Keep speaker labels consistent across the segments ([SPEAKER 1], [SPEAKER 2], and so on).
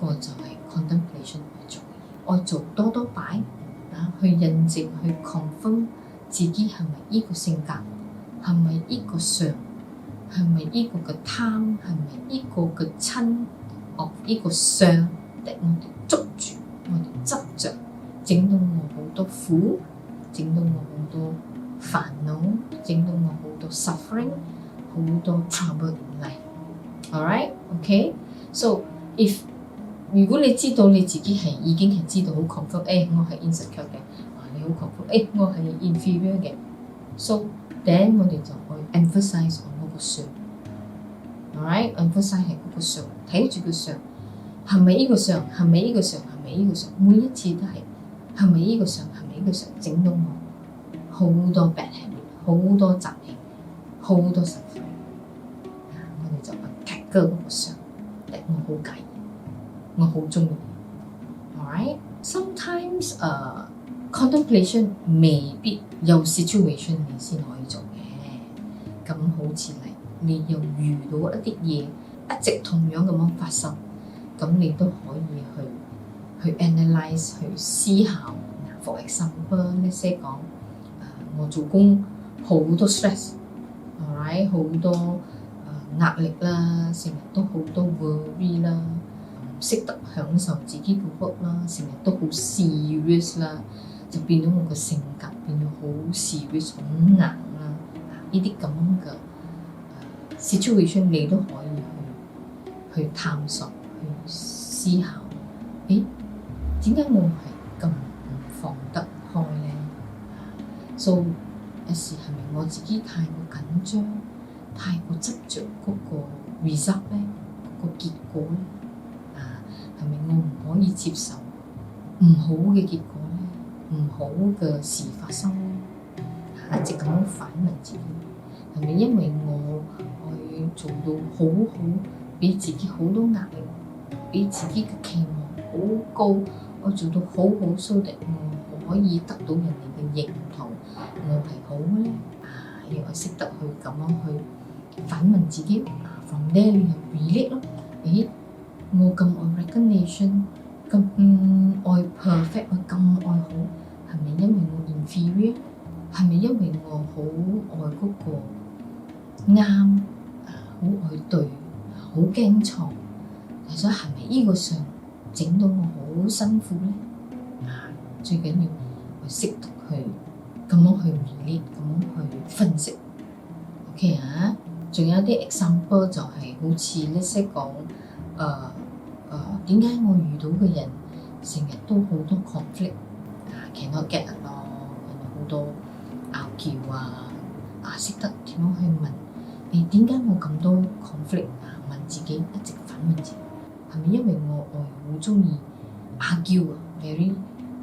[SPEAKER 1] 個就係 contemplation 去做，我做多多擺去印證去 confirm 自己係咪呢個性格，係咪呢個相，係咪呢個嘅貪，係咪呢個嘅親，呢個相，我哋捉住，我哋執着，整到我好多苦，整到我好多煩惱，整到我好多 suffering， 好多 trouble in life。 Alright? Okay? So, if 如果你知道你自己已經係知道好 confirm， 我係 insecure 嘅，你好 confirm， 我係 inferior 嘅， so then 我哋就去 emphasize 我嗰個相。Alright? Emphasize 係嗰個相，睇住個相，係咪呢個相？係咪呢個相？係咪呢個相？每一次都係咪呢個相？係咪呢個相？整到我好多 bad habit， 好多習氣，好多 suffering。我哋就 attack 嗰個相，我好介意，我好鍾意。Alright? Sometimes contemplation 未必有 situation 你先可以做嘅。咁好似你又遇到一啲嘢一直同樣咁樣發生，咁你都可以去 analyze 去思考。For example， 呢些講我做工好多 stress，alright， 好多壓力啦，成日都好多 worry 啦，唔識得享受自己嘅 work 啦，成日都好 serious 啦，就變咗我個性格變咗好 serious 好硬啦。呢啲咁嘅situation 你都可以去探索去思考，點解我係咁唔放得開呢？ So 有時係咪我自己太過緊張，太過執着嗰個 result 呢？嗰個結果呢？係咪我唔可以接受唔好嘅結果呢？唔好嘅事發生呢？一直咁樣反問自己，係咪因為我做到好好，俾自己好多壓力，俾自己嘅期望好高，我做到好好 so that 我可以得到人哋嘅認同，我係好嘅咧。要識得去咁樣去反問自己。From there 你又 relate 咯。我咁愛 recognition， 咁愛 perfect， 我咁愛好，係咪因為我 inferior？ 係咪因為我好愛嗰個啱？好愛對，好驚錯，所以係咪呢個相整到我好辛苦呢？最緊要我識得去咁樣去 relate， 咁樣去分析。OK 啊，仲有啲 example 就係好似呢些講點解我遇到嘅人成日都好多 conflict，cannot get along，好多拗撬識得點樣去問。點解我咁多 conflict？ 問自己，一直反問自己，係咪因為我好鍾意 argue，very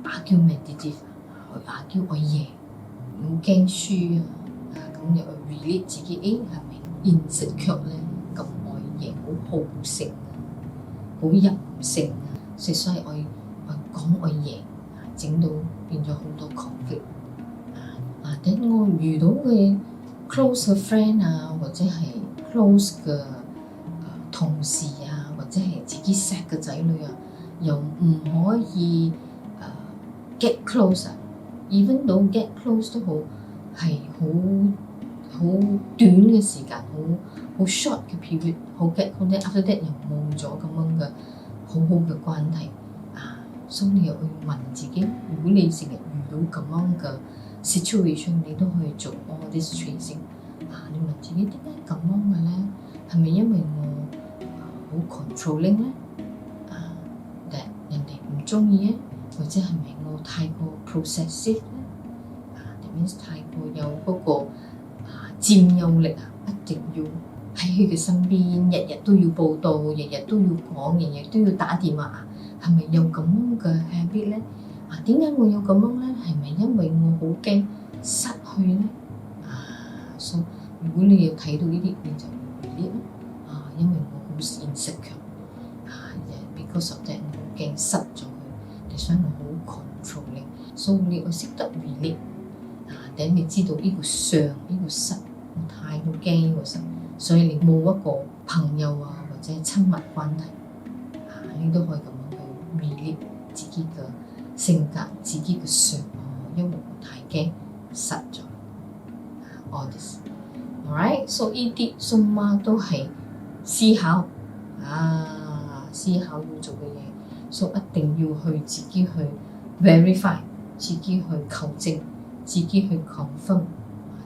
[SPEAKER 1] argumentative， 去 argue 我贏，好驚輸咁又去 relate 自己，係咪 insecure 咧？咁愛贏，好好勝，好任性，所以我講我贏，整到變咗好多 conflict。等我遇到嘅 close 嘅 friend 或者係 close 嘅同事或者係自己錫嘅仔女又唔可以get close，even though get close 都好係好短嘅時間，好 short 嘅 period， 好 get close， after that 又冇咗咁樣嘅好好嘅關係。所以你又去問自己，如果你成日遇到咁樣嘅 situation， 你都可以做 all this tracing。你問自己點解咁樣嘅咧？係咪因為我好 controlling 咧？人哋唔中意咧？或者係咪我太過 processive 咧？That means 太過有嗰個佔有力一定要喺佢嘅身邊，日日都要報道，日日都要講，日日都要打電話。係咪有咁樣嘅 habit 咧？點解我有咁樣咧？係咪因為我好驚失去咧？So 如果你要睇到呢啲，你就要 relate 咯。因為我好 insecure，because of that 我好驚失咗佢，所以我好 controlling。所以你要識得 relate，等你知道呢個相呢個失，我太過驚呢個失，所以你冇一個朋友或者親密關係。你都可以咁樣去 relieve 自己嘅性格、自己嘅傷，因為我太驚失咗。all this，alright， so 呢啲蘇媽都係思考要做嘅嘢，所以一定要去自己去 verify， 自己去求證，自己去 confirm，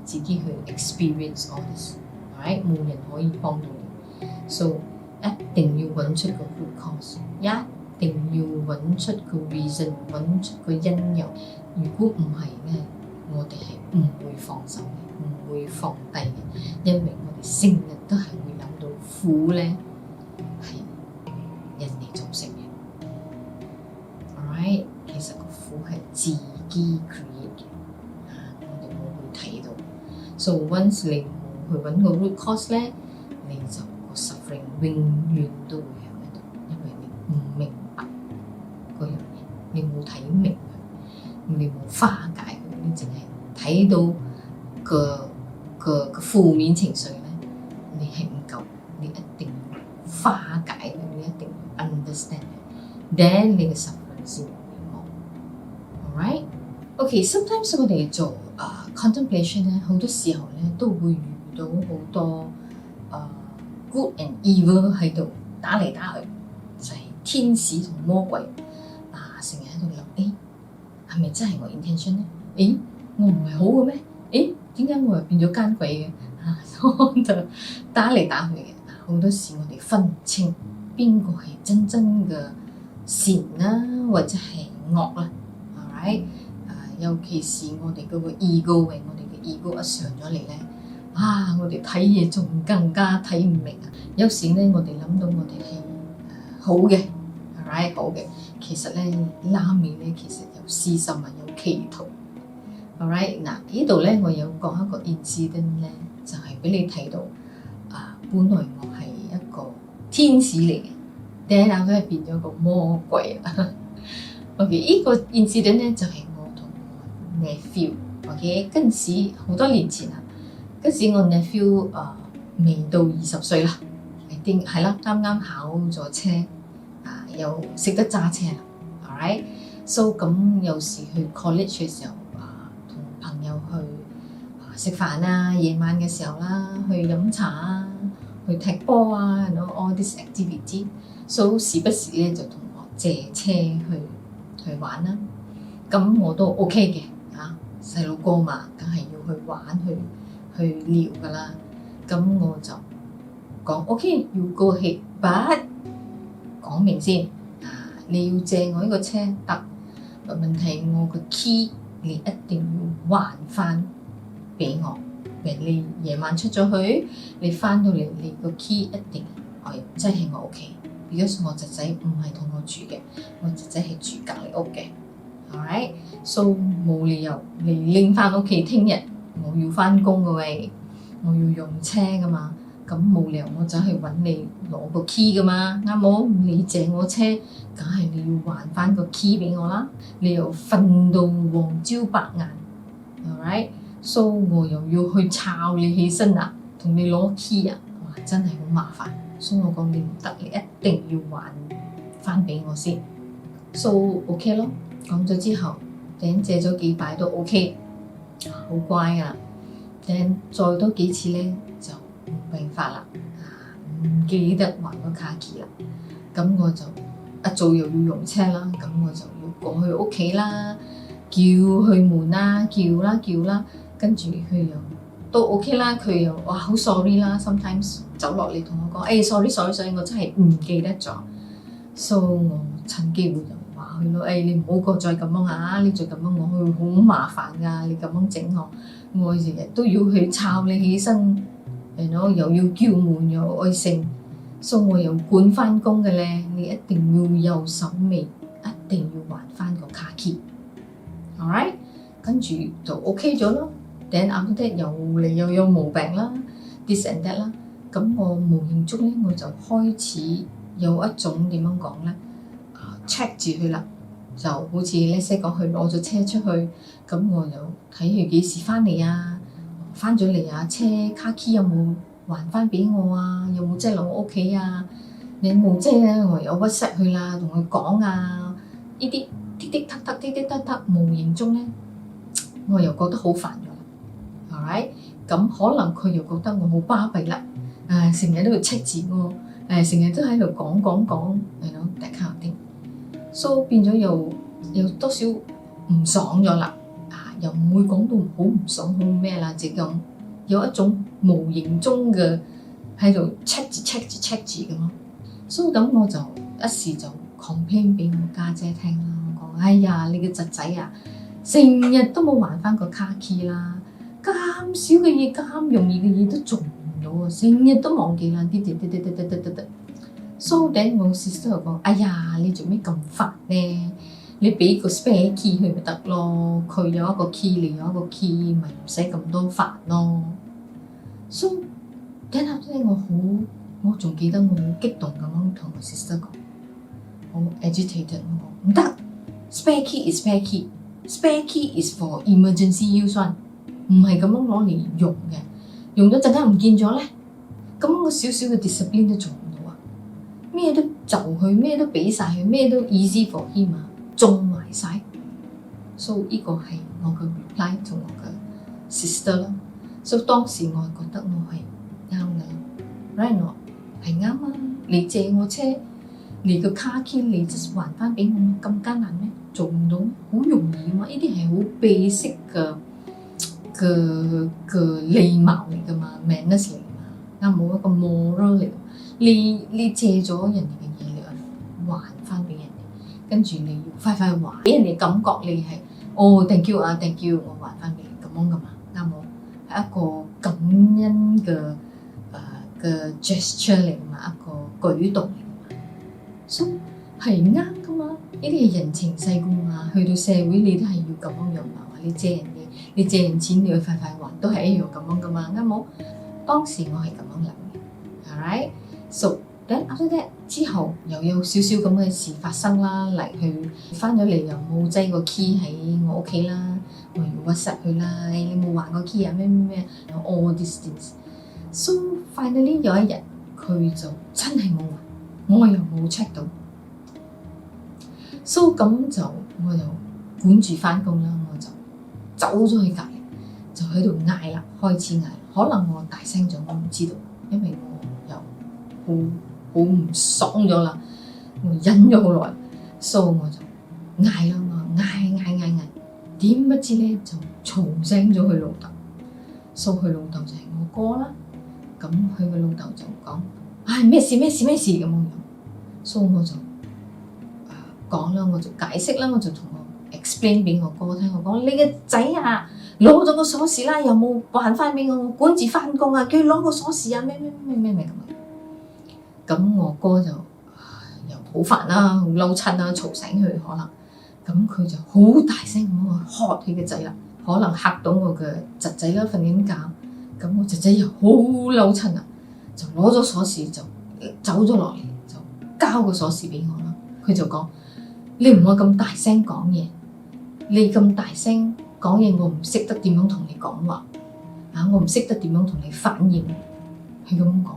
[SPEAKER 1] 自己去 experience all this，alright， 冇人可以幫到你，所以一定要揾出個 root cause， 一定要揾出個 reason， 揾出個因由。如果唔係咧，我哋係唔會放手嘅，唔會放低嘅，因為我哋成日都係會諗到苦咧係人哋造成嘅。Alright， 其實個苦係自己 create 嘅，我哋冇去睇到。So once 你冇去揾個 root cause 咧，你就個 suffering 永遠都會喺度，因為你唔明白嗰樣嘢，你冇睇明佢，你冇化解佢，你淨係睇到個負面情緒咧，你係唔夠，你一定要化解佢，你一定要 understand 佢 ，then 你嘅 suffering 先會冇。Alright， OK，sometimes 我哋做contemplation 咧，好多時候咧都會遇到好多good and evil 喺度打嚟打去，就係天使同魔鬼成日喺度諗，係咪真係我 intention 咧？我唔係好嘅咩？點解我又變咗奸鬼嘅？就打嚟打去嘅，好多時我哋分唔清邊個係真正嘅善啦，或者係惡啦。Alright，尤其是我哋嗰個 ego， 我哋嘅 ego 一上咗嚟咧，我哋睇嘢仲更加睇唔明啊！有時咧，我哋諗到我哋係好嘅 ，alright 好嘅，其實咧拉面咧其實有私心有企圖。Alright， 呢度咧我有講一個 incident 咧，就係俾你睇到本來我係一個天使嚟嘅，第一下都係變咗個魔鬼啦。OK， 呢個 incident 咧就係我同我 nephew，OK， 嗰陣時好多年前啦，嗰時我 nephew 未到20歲啦，係啦，啱啱考咗車，又識得揸車啦。Alright，so 咁有時去 college 嘅時候。朋友去食飯啊，夜晚嘅時候啦，去飲茶啊，去踢波啊 all this activity， so 時不時咧就同我借車去玩啦。咁我都 OK 嘅，細路哥嘛，梗係要去玩去撩噶啦。咁我就講 OK， 要go ahead，but 講明先，你要借我呢個車得，問題我個 key。你一定要還翻俾我，譬如你夜晚出咗去，你翻到嚟你個 key 一定即係我屋企。because 我侄仔唔係同我住嘅，我侄仔係住隔離屋嘅。Alright，so 冇理由你拎翻屋企，聽日我要翻工嘅喂，我要用車噶嘛，咁冇理由我走去揾你攞個 key 噶嘛，啱冇？你借我車，梗係你要還翻個 key 俾我啦。你又瞓到黃朝白晏 ，alright，so 我又要去抄你起身啊，同你攞 key 啊，哇，真係好麻煩。所以我講你唔得，你一定要還翻俾我先。so OK 咯，講咗之後，頂借咗幾擺都 OK， 好乖噶。頂再多幾次咧就冇辦法啦，唔記得還個卡 key 啦，咁我就一早又要用車啦，咁我就要過去屋企啦，叫佢門啦，叫啦，跟住佢又都 OK 啦，佢又哇好 sorry 啦 ，sometimes 走落嚟同我講，sorry， 我真係唔記得咗，so 我趁機會就話佢咯，你唔好再咁樣你再咁樣我會好麻煩㗎，你咁樣整我日日都要去抄你起身，又要叫門又愛剩。所以我又管翻工嘅咧，你一定要有手尾，一定要還翻個卡 key，alright， 跟住就 OK 咗咯。then after that 又嚟又有毛病啦 ，this and that 啦，咁我無形中咧我就開始有一種點樣講咧，check 住佢啦，就好似呢些講佢攞咗車出去，咁我又睇佢幾時翻嚟啊，翻咗嚟啊，車卡 key 有冇還翻俾我啊？有冇即係落我屋企啊？你冇遮咧，我有 WhatsApp 佢啦，同佢講啊，呢啲滴滴嗒嗒、滴滴嗒嗒，無形中咧，我又覺得好煩咗啦。Alright，咁可能佢又覺得我好巴閉啦，成日都要 check 住我，成日都喺度講that kind of thing，so 變咗又多少唔爽咗啦，又唔會講到好唔爽好咩啦，就咁有一種無形中嘅喺度 check 住咁咯。所以咁我就一時就 complain 俾我家姐聽啦，我講：哎呀，你個侄仔啊，成日都冇還翻個卡 key 啦，咁少嘅嘢，咁容易嘅嘢都做唔到啊，成日都忘記啦，啲。So then 我 sister 就講：哎呀，你做咩咁煩呢？你俾個 spare key 佢咪得咯，佢有一個 key， 你有一個 key， 咪唔使咁多煩咯。So then 我仲記得我好激動咁樣同我 sister 講，好 agitated， 我講唔得 ，spare key is spare key，spare key is for emergency use one， 唔係咁樣攞嚟用嘅，用咗陣間唔見咗咧，咁我少少嘅 discipline 都做唔到啊，咩都就佢，咩都俾晒佢，咩都 easy for him 啊，中埋晒。So 呢個係我嘅 reply 同我嘅 sister 啦。So 當時我係覺得我係啱嘅 ，right 我係啱啊！你借我車，你個 car key 你 just 還翻俾我，咁艱難咩？做唔到，好容易嘛！呢啲係好 basic 嘅禮貌嚟噶嘛 ，manners 嚟嘛，啱冇一個 moral 嚟。你借咗人哋嘅嘢，你還翻俾人哋，跟住你要快快還，俾人哋感覺你係thank you 啊 thank you， 我還翻俾你咁樣噶嘛，啱冇？係一個感恩嘅gesture 嚟噶嘛，一個舉動嚟噶嘛，所以係啱噶嘛。呢啲係人情世故嘛，去到社會你都係要咁樣嘛。你借人錢你要快快還，都係一樣咁樣噶嘛，啱冇？當時我係咁樣諗嘅 ，alright， so then after that 之後又有少少咁嘅事發生啦，嚟去翻咗嚟又冇擠個 key 喺我屋企啦，我要 WhatsApp 佢啦，你冇還個 key 啊咩 all these things。So finally 有一日佢就真係冇還，我又冇 check 到。So 咁就我就管住翻工啦，我就走咗去隔離，就喺度嗌啦，開始嗌。可能我大聲咗，我唔知道，因為我又好唔爽咗啦，我忍咗好耐。So 我就嗌啦，我嗌，點不知咧就嘈醒咗佢老豆。So 佢老豆就係我哥啦。咁佢個老豆就講：咩事咁樣。所以我就講啦，我就解釋啦，我就同我 explain 俾我哥聽，我講：你個仔啊，攞咗個鎖匙啦，又冇還翻俾我，管住翻工啊，叫佢攞個鎖匙啊，咩咁。咁我哥就又好煩啦，好嬲親啦，嘈醒佢可能。咁佢就好大聲咁去喝佢個仔啦，可能嚇到我嘅侄仔啦，瞓緊覺。咁我侄仔又好嬲親啊，就攞咗鎖匙就走咗落嚟，就交個鎖匙俾我啦。佢就講：你唔好咁大聲講嘢，你咁大聲講嘢，我唔識得點樣同你講話我唔識得點樣同你反應。係咁講，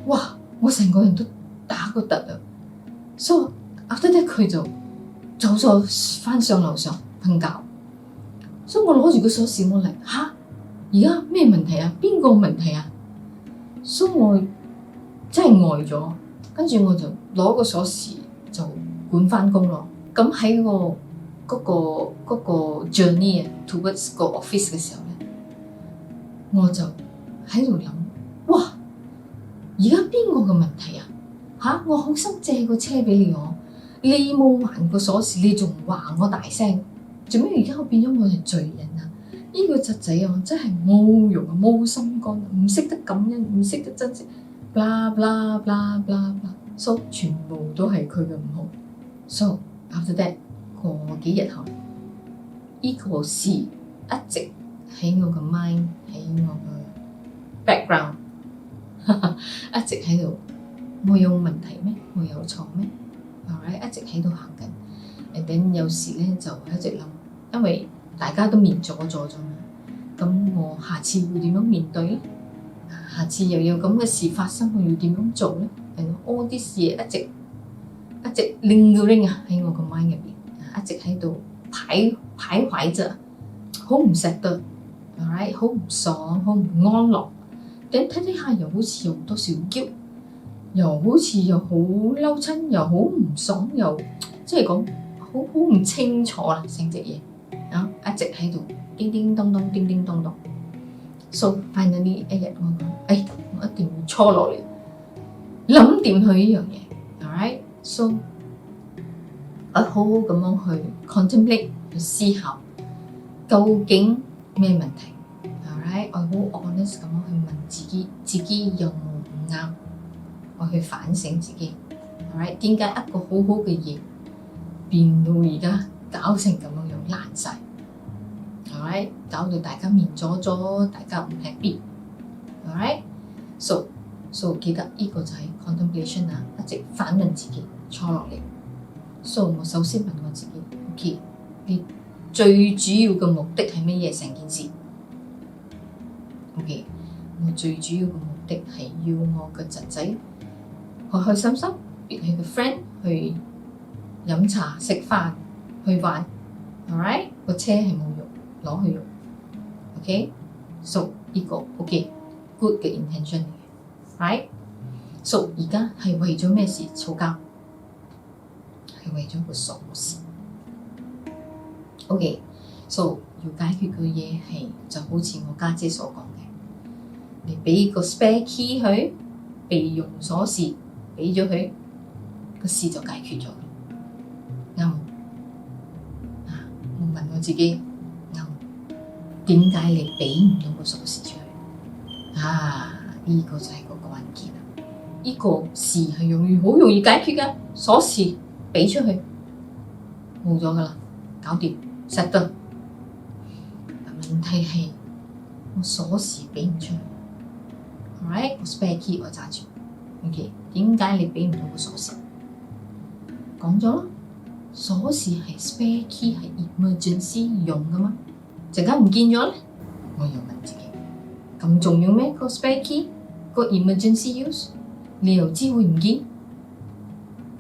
[SPEAKER 1] 哇！我成個人都打個突啊！所以after that佢就走咗翻上樓上瞓覺。所以我攞住個鎖匙我嚟而家咩問題啊？邊個問題啊？所以我真係呆咗，跟住我就攞個鎖匙就管翻工咯。咁喺嗰個 journey towards 個 office 嘅時候咧，我就喺度諗：哇！而家邊個嘅問題啊？我好心借個車俾你你冇還個鎖匙，你仲話我大聲，做咩而家我變咗我係罪人啊？呢個侄仔真係冇用啊，冇心肝，唔識得感恩，唔識得珍惜，blah blah blah blah blah，so 全部都係佢嘅唔好。So after that 過幾日後，呢個事一直喺我嘅 mind， 喺我嘅 background， 一直喺度。我有問題咩？我有錯咩？一直喺度行緊。and then 有時咧就一直諗，因為大家都面咗嘛，咁我下次會點樣面對咧？下次又有咁嘅事發生，我要點樣做咧？ all this 嘢一直lingering喺我個 mind 入邊，一直喺度徘徊着，好唔捨得 ，alright， 好唔爽，好唔安樂。睇睇下又好似有好多小嬌，又好似又好嬲親，又好唔爽，又即係講好唔清楚啦，成隻嘢一直喺度叮叮當當，叮叮當當。So finally 一日我講，我一定要坐落嚟諗掂佢呢樣嘢 ，alright，so 我好好咁樣去 contemplate 去思考究竟咩問題 ，alright， 我好 honest 咁樣去問自己有冇唔啱，我去反省自己 ，alright， 點解一個好好嘅嘢變到而家搞成咁樣爛晒 ，alright， 搞到大家面阻阻，大家唔 happy，alright，so 記得呢個就係 contemplation 一直反問自己，坐落嚟。So 我首先問我自己 ，OK， 你最主要嘅目的係乜嘢？成件事 ，OK， 我最主要嘅目的係要我嘅侄仔開開心心，約佢嘅 friend 去飲茶食飯去玩 ，alright， 個車係冇用，攞去用 ，OK，so 呢個 OK，good 嘅 intention 嚟嘅 ，right，so 而家係為咗咩事嘈交？係為咗個鎖匙 ，OK，so 要解決嘅嘢係就好似我家姐所講嘅，你俾個 spare key 佢，備用鎖匙俾咗佢，個事就解決咗。啱，我問我自己啱，點解你俾唔到個鎖匙出去？呢個就係個關鍵啦。呢個事係好容易解決㗎，鎖匙俾出去冇咗㗎啦，搞掂 set 得。問題係我鎖匙俾唔出去 ，alright， 個 spare key 我揸住 ，OK， 點解你俾唔到個鎖匙？講咗啦，鎖匙係 spare key 係 emergency 用㗎嘛，陣間唔見咗咧，我又問自己，咁重要咩？個 spare key 個 emergency use， 你又知會唔見？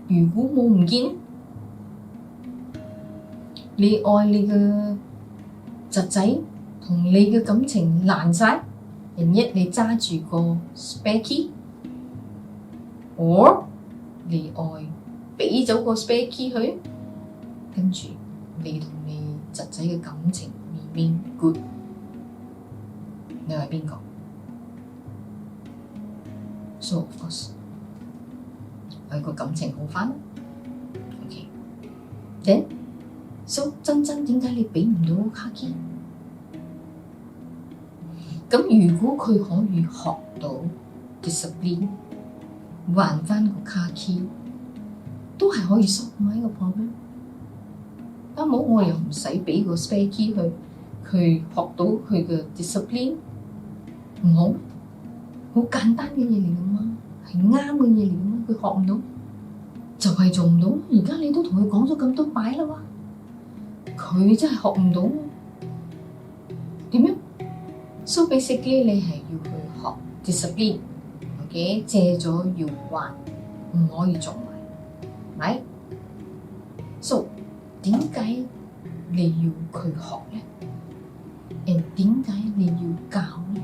[SPEAKER 1] 如果冇唔見，你愛你嘅侄仔同你嘅感情爛晒，然一你揸住個 spare key，or 你愛俾咗個 spare key 佢，跟住你同你侄仔嘅感情 remain good， 你係邊個 ？So of course， 佢個感情好返 ，OK，then so 真點解你俾唔到卡 key？ 咁如果佢可以學到 discipline， 還返個卡 key， 都係可以 solve 埋呢個 problem。啱冇，我又唔使俾個 spare key 佢學到佢嘅 discipline， 唔好，好簡單嘅嘢嚟㗎嘛，係啱嘅嘢嚟㗎嘛，佢學唔到就係做唔到。而家你都同佢講咗咁多擺啦喎，佢真係學唔到，點樣？ So basically 你係要去學 discipline，OK， 借咗要還，唔可以做埋， right？So 點解你要佢學咧？點解你要教咧？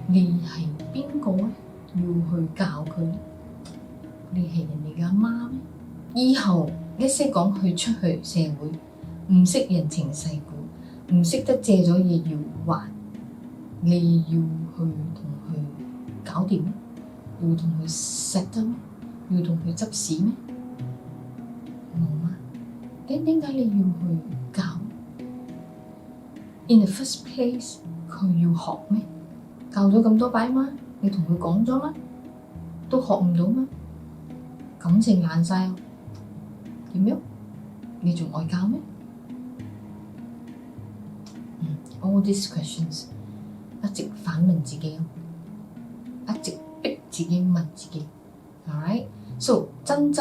[SPEAKER 1] 你係邊個咧？要去教佢咧？你係人哋嘅阿媽咩？以後一識講佢出去社會，唔識人情世故，唔識得借咗嘢要還，你要去同佢搞掂咩？要同佢錫得咩？要同佢執屎咩？冇啊！點解你要去教 ？In the first place， 佢要學咩？教咗咁多擺嘛，你同佢講咗咩？都學唔到咩？感情爛晒啊！點樣？你仲愛教咩？All these questions 一直反問自己，一直逼自己問自己 ，alright？So 真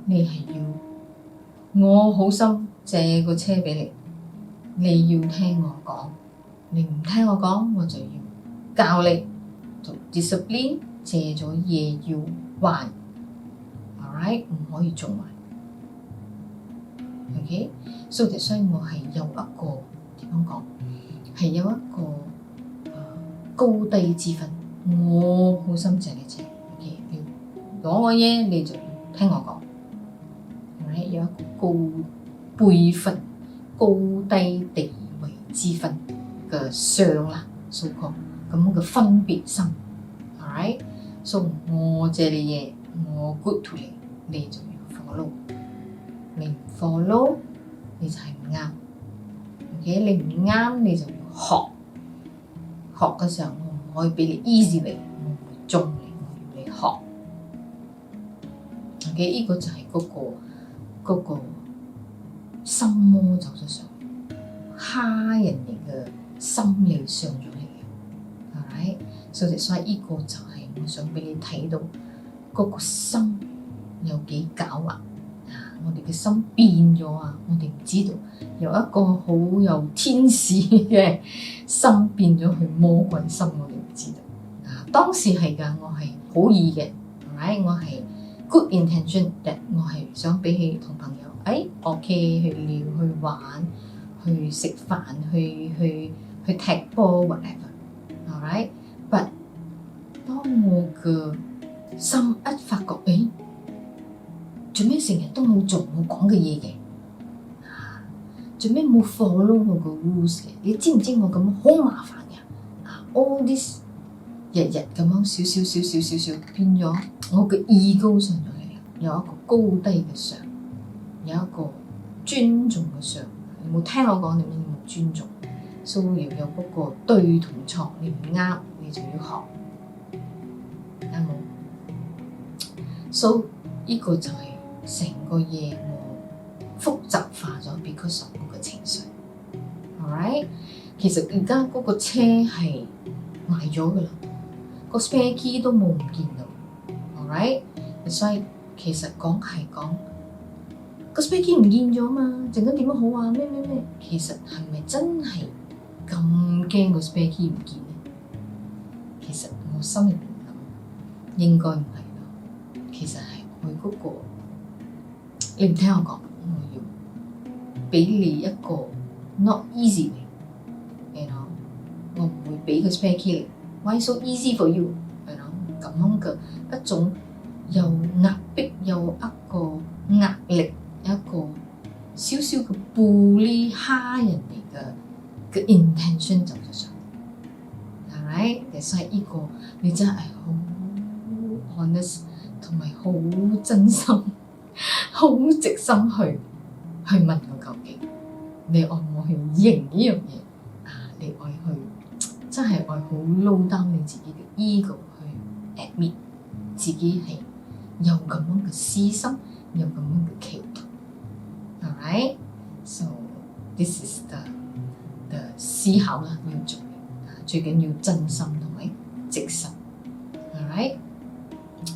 [SPEAKER 1] 你係要我好心借個車俾你，你要聽我講，你唔聽我講，我就要教你做 discipline，借咗嘢要還 ，alright 唔可以做埋 ，OK， 所以我係有一個點樣講，係有一個高低之分。我好心借你借 ，OK， 你攞我嘢你就聽我講 ，alright 有一個高輩分、高低地位之分嘅上啦，所講咁嘅分別心 ，alright， 所以我借你嘢，我 good to 你，你就要 follow， 你唔 follow 你就係唔啱 ，OK， 你唔啱你就要學嘅時候，我唔可以俾你 easy 你，我唔會縱你，我要你學 ，OK， 呢個就係嗰個心魔走咗上，蝦人哋嘅心理上咗嚟嘅，係咪？所以呢個就係我想俾你睇到嗰個心有幾狡猾啊！我哋嘅心變咗啊！我哋唔知道由一個好有天使嘅心變咗去魔鬼心，我哋唔知道啊！當時係㗎，我係好意嘅，係咪？我係 good intention， 我係想比起同朋友。OK 去聊去玩去食飯去踢波 whatever，alright，but 當我嘅心一發覺做咩成日都冇做我講嘅嘢嘅，做咩冇 follow 我個 rules 嘅？你知唔知我咁好麻煩嘅？all this 日日咁樣少變咗我嘅 ego 上咗嚟，有一個高低嘅上。有一個尊重嘅上，你冇聽我講，你冇尊重，所以要有嗰個對同錯，你唔啱你就要學，啱冇？所以呢個就係成個嘢我複雜化咗 because of 我嘅情緒 ，alright？ 其實而家嗰個車係賣咗噶啦，個 spare key 都冇唔見到 ，alright？ 所以其實講係講。個 spare key 唔見咗嘛？陣間點樣好啊？咩？其實係咪真係咁驚個 spare key 唔見呢？其實我心入邊諗，應該唔係咯。其實係佢嗰個，你唔聽我講，我要俾你一個 not easy 嘅，我唔會俾個 spare key 你。Why so easy for you？ 咁樣嘅一種又壓迫又一個壓力。一個少少嘅bully蝦人哋嘅 intention 走咗上，係咪？所以呢個你真係好 honest 同埋好真心、好直心去問我究竟你愛我去認呢樣嘢啊？你愛去真係愛好 low down 你自己嘅 ego 去 admit 自己係有咁樣嘅私心，有咁樣嘅企圖。Alright, so this is the 思考啦，要做最緊要真心同埋直心。Alright,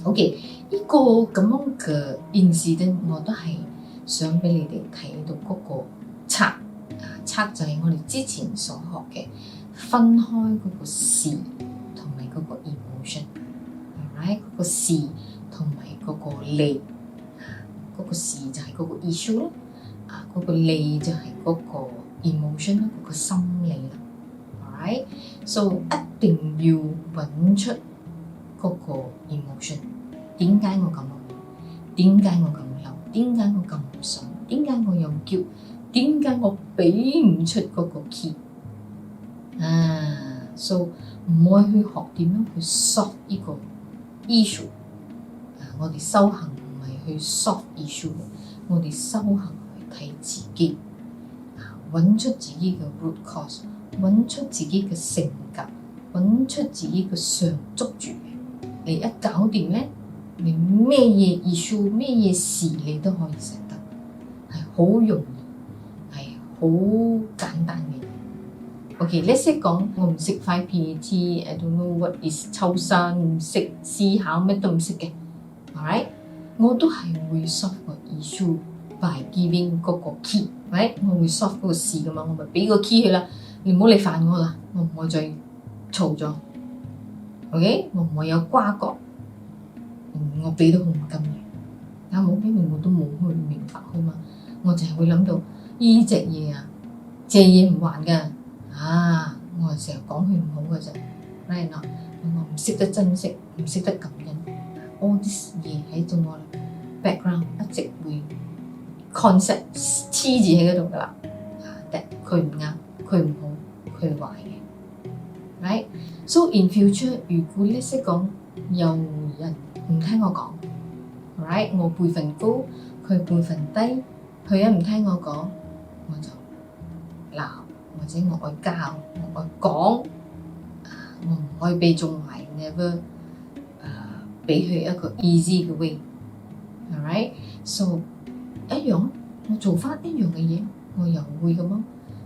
[SPEAKER 1] OK， 呢個咁樣嘅 incident 我都係想俾你哋睇到嗰個測就係我哋之前所學嘅分開嗰個事同埋嗰個 emotion。Alright， 嗰個事同埋嗰個利，嗰個事就係嗰個 issue 咯。嗰個利就係嗰個 emotion 啦，嗰個心理啦 ，alright， so 一定要揾出嗰個 emotion。點解我咁諗？點解我咁嬲？點解我咁唔爽？點解我又叫？點解我俾唔出嗰個 key？ so 唔可以去學點樣去 solve 呢個 issue。我哋修行唔係去 solve issue， 我哋修行。睇自己，揾出自己嘅 root cause， 揾出自己嘅性格，揾出自己嘅上捉住嘅。你一搞掂咧，你咩嘢 issue 咩嘢事你都可以食得，係好容易，係好簡單嘅。OK，let's say 講我唔識 5 PAT，I don't know what is 抽身，唔識思考咩都唔識嘅 ，alright， 我都係會 solve 個 issue。by giving 嗰個 key， 我會 solve 嗰個事噶嘛，我咪俾個 key 佢啦，你唔好嚟煩我啦，我唔會再嘈咗 OK， 我唔會有瓜葛，我俾到佢唔甘嘅，但冇因為我都冇去明白佢嘛，我就係會諗到呢隻嘢啊，借嘢唔還㗎，我係成日講佢唔好嘅啫，right not，我唔識得珍惜，唔識得感恩，all this 嘢喺度我 background 一直會 concept 黐住喺嗰度㗎啦，佢唔啱，佢唔好，佢壞嘅 ，right？So in future， 如果你識講有人唔聽我講 ，right？ 我輩份高，佢輩份低，佢一唔聽我講，我就鬧，或者我愛教，我愛講，我唔可以被縱壞 ，never 俾佢一個 easy 嘅 way，alright？So 一樣，我做翻一樣嘅嘢，我又會咁咯，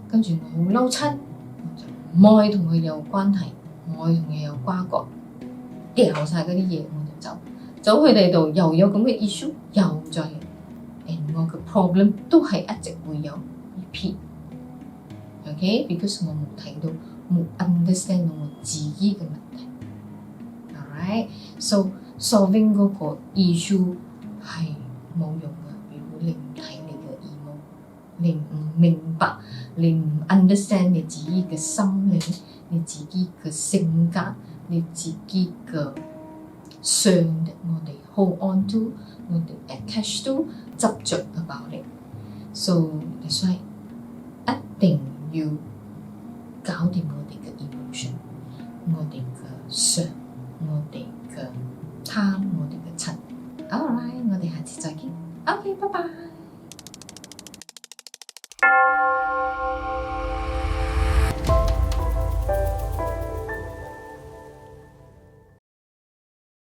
[SPEAKER 1] 跟住我好嬲親，我就唔愛同佢有關係。我同佢有瓜葛，掉晒嗰啲嘢我就走去第度，又有咁嘅 issue， 又再，and 我嘅 problem 都係一直會有 repeat，OK？Because 我冇睇到，冇 understand 到我自己嘅問題 ，alright？So solving 嗰個 issue 係冇用嘅，如果你唔睇你嘅 emo， 你唔明白，你唔 understand 你自己嘅心理。你自己嘅性格，你自己嘅相，我哋 hold on to， 我哋 attach to， 執着 about it。So that's why 一定要搞掂我哋嘅 emotion， 我哋嘅相，我哋嘅貪，我哋嘅嗔。Alright， 我哋下次再見。OK， 拜拜。